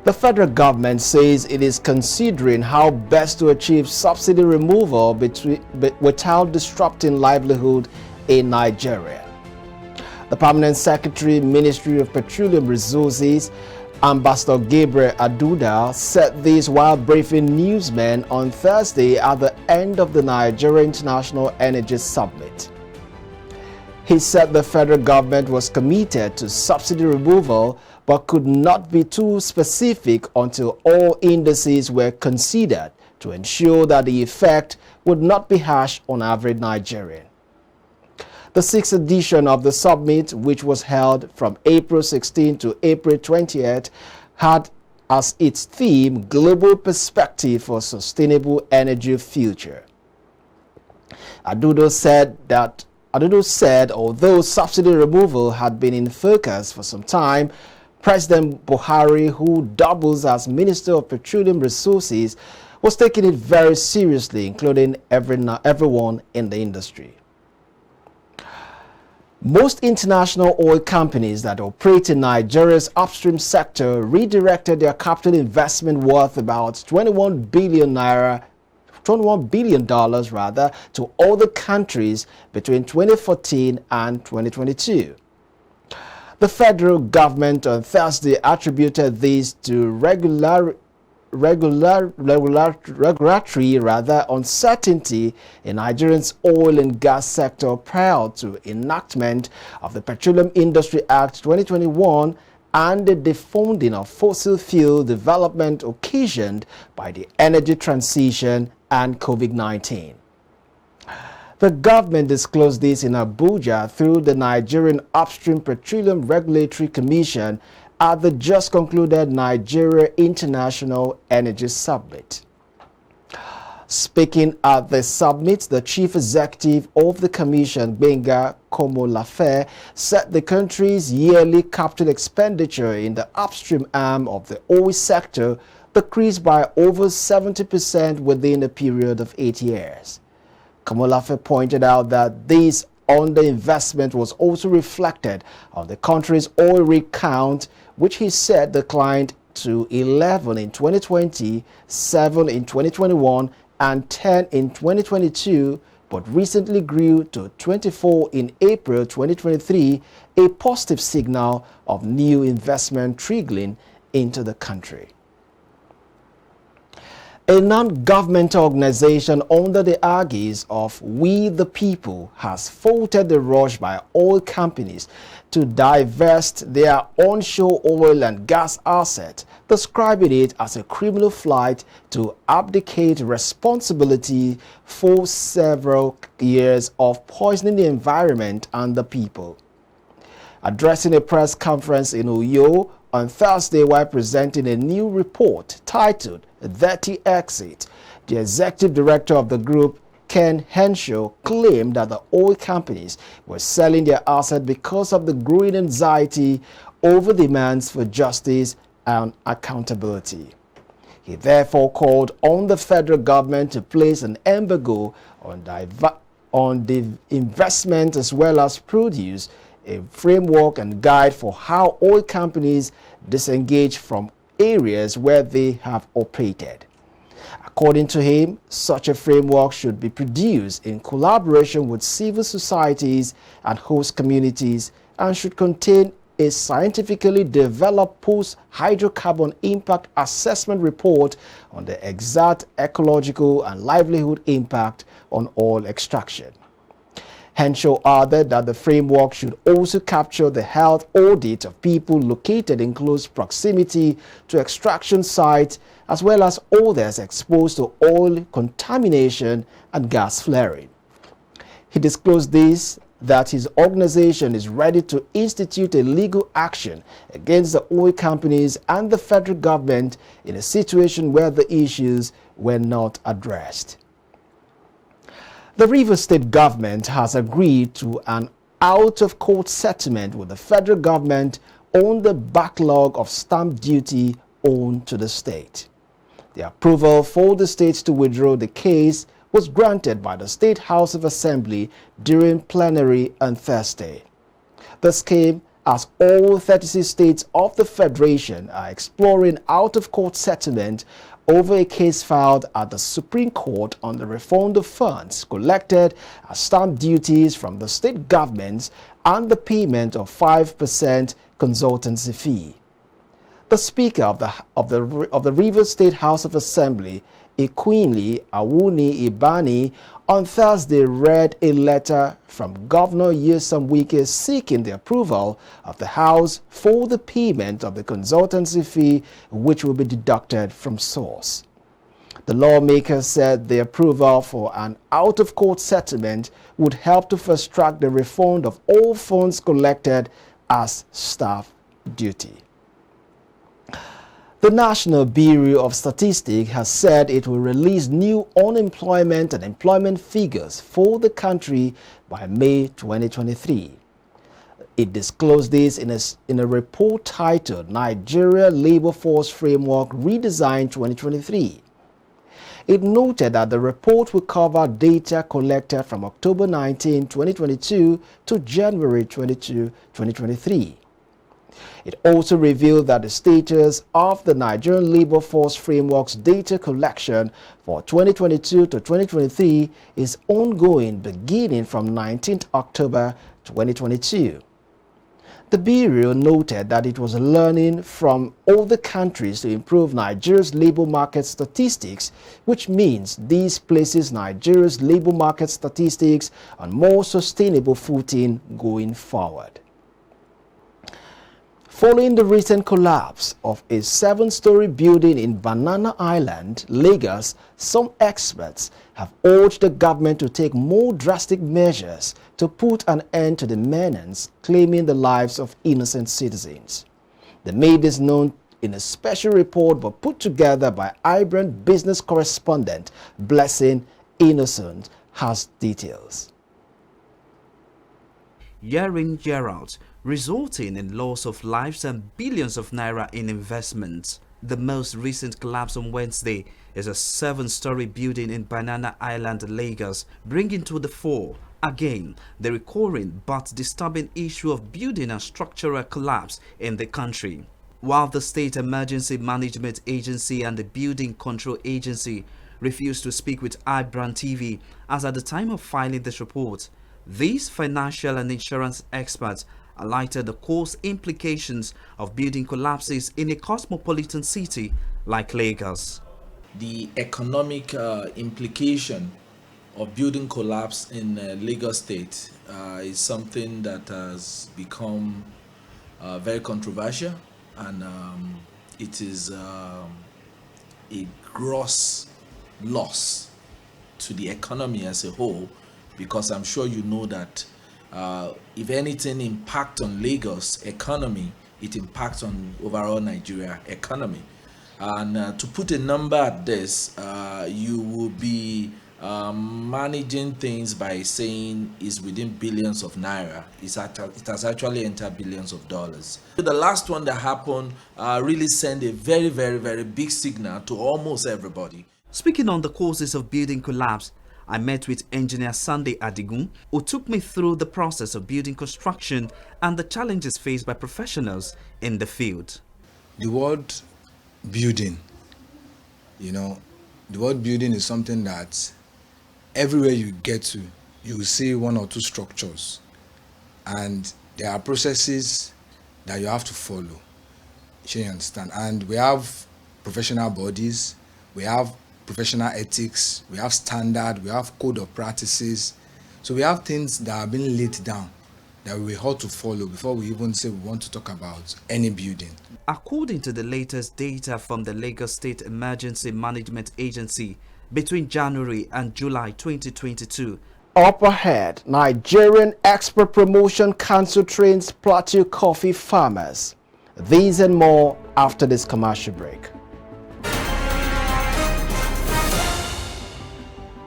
The federal government says it is considering how best to achieve subsidy removal without disrupting livelihood in Nigeria. The Permanent Secretary, Ministry of Petroleum Resources, Ambassador Gabriel Aduda, said this while briefing newsmen on Thursday at the end of the Nigeria International Energy Summit. He said the federal government was committed to subsidy removal but could not be too specific until all indices were considered to ensure that the effect would not be harsh on average Nigerian. The 6th edition of the summit, which was held from April 16 to April 20th, had as its theme Global Perspective for Sustainable Energy Future. Aduda said although subsidy removal had been in focus for some time, President Buhari, who doubles as Minister of Petroleum Resources, was taking it very seriously, including everyone in the industry. Most international oil companies that operate in Nigeria's upstream sector redirected their capital investment worth about $21 billion to other countries between 2014 and 2022. The federal government on Thursday attributed this to regulatory uncertainty in Nigeria's oil and gas sector prior to enactment of the Petroleum Industry Act 2021 and the defunding of fossil fuel development occasioned by the energy transition and COVID-19. The government disclosed this in Abuja through the Nigerian Upstream Petroleum Regulatory Commission at the just concluded Nigeria International Energy Summit. Speaking at the summit, the chief executive of the commission, Gbenga Komolafe, said the country's yearly capital expenditure in the upstream arm of the oil sector decreased by over 70% within a period of 8 years. Komolafe pointed out that this underinvestment was also reflected on the country's oil rig count, which he said declined to 11 in 2020, 7 in 2021, and 10 in 2022, but recently grew to 24 in April 2023, a positive signal of new investment trickling into the country. A non-governmental organization under the aegis of We the People has faulted the rush by oil companies to divest their onshore oil and gas assets, describing it as a criminal flight to abdicate responsibility for several years of poisoning the environment and the people. Addressing a press conference in Uyo on Thursday while presenting a new report titled Dirty Exit, the executive director of the group, Ken Henshaw, claimed that the oil companies were selling their assets because of the growing anxiety over demands for justice and accountability. He therefore called on the federal government to place an embargo on the investment as well as produce a framework and guide for how oil companies disengage from areas where they have operated. According to him, such a framework should be produced in collaboration with civil societies and host communities and should contain a scientifically developed post-hydrocarbon impact assessment report on the exact ecological and livelihood impact on oil extraction. Henshaw added that the framework should also capture the health audit of people located in close proximity to extraction sites, as well as others exposed to oil contamination and gas flaring. He disclosed that his organization is ready to institute a legal action against the oil companies and the federal government in a situation where the issues were not addressed. The Rivers State government has agreed to an out-of-court settlement with the federal government on the backlog of stamp duty owed to the state. The approval for the state to withdraw the case was granted by the State House of Assembly during plenary on Thursday. This came as all 36 states of the Federation are exploring out-of-court settlement over a case filed at the Supreme Court on the refund of funds collected as stamp duties from the state governments and the payment of 5% consultancy fee. The Speaker of the Rivers State House of Assembly, Equinli Awuni Ibani, on Thursday read a letter from Governor Nyesom Wike seeking the approval of the House for the payment of the consultancy fee, which will be deducted from source. The lawmaker said the approval for an out-of-court settlement would help to fast-track the refund of all funds collected as staff duty. The National Bureau of Statistics has said it will release new unemployment and employment figures for the country by May 2023. It disclosed this in a report titled Nigeria Labor Force Framework Redesign 2023. It noted that the report will cover data collected from October 19, 2022 to January 22, 2023. It also revealed that the status of the Nigerian Labor Force Framework's data collection for 2022 to 2023 is ongoing beginning from 19th October 2022. The Bureau noted that it was learning from other countries to improve Nigeria's labor market statistics, which means this places Nigeria's labor market statistics on more sustainable footing going forward. Following the recent collapse of a 7-story building in Banana Island, Lagos, some experts have urged the government to take more drastic measures to put an end to the menace claiming the lives of innocent citizens. They made this known in a special report but put together by iBrand business correspondent Blessing Innocent has details. Year in, year out, resulting in loss of lives and billions of naira in investments. The most recent collapse on Wednesday is a 7-story building in Banana Island, Lagos, bringing to the fore again the recurring but disturbing issue of building and structural collapse in the country. While the State Emergency Management Agency and the Building Control Agency refused to speak with iBrandTV as at the time of filing this report, these financial and insurance experts highlighted the cost implications of building collapses in a cosmopolitan city like Lagos. The economic implication of building collapse in Lagos State is something that has become very controversial, and it is a gross loss to the economy as a whole, because I'm sure you know that if anything impacts on Lagos economy, it impacts on overall Nigeria economy. And to put a number at this, you will be managing things by saying it's within billions of naira. It has actually entered billions of dollars. The last one that happened really sent a very, very, very big signal to almost everybody. Speaking on the causes of building collapse, I met with engineer Sunday Adigun, who took me through the process of building construction and the challenges faced by professionals in the field. The word building, the word building is something that everywhere you get to, you will see one or two structures, and there are processes that you have to follow. You understand? And we have professional bodies, we have professional ethics, we have standard, we have code of practices. So we have things that have been laid down that we ought to follow before we even say we want to talk about any building. According to the latest data from the Lagos State Emergency Management Agency, between January and July 2022, Up ahead, Nigerian Export Promotion Council trains plateau coffee farmers. These and more after this commercial break.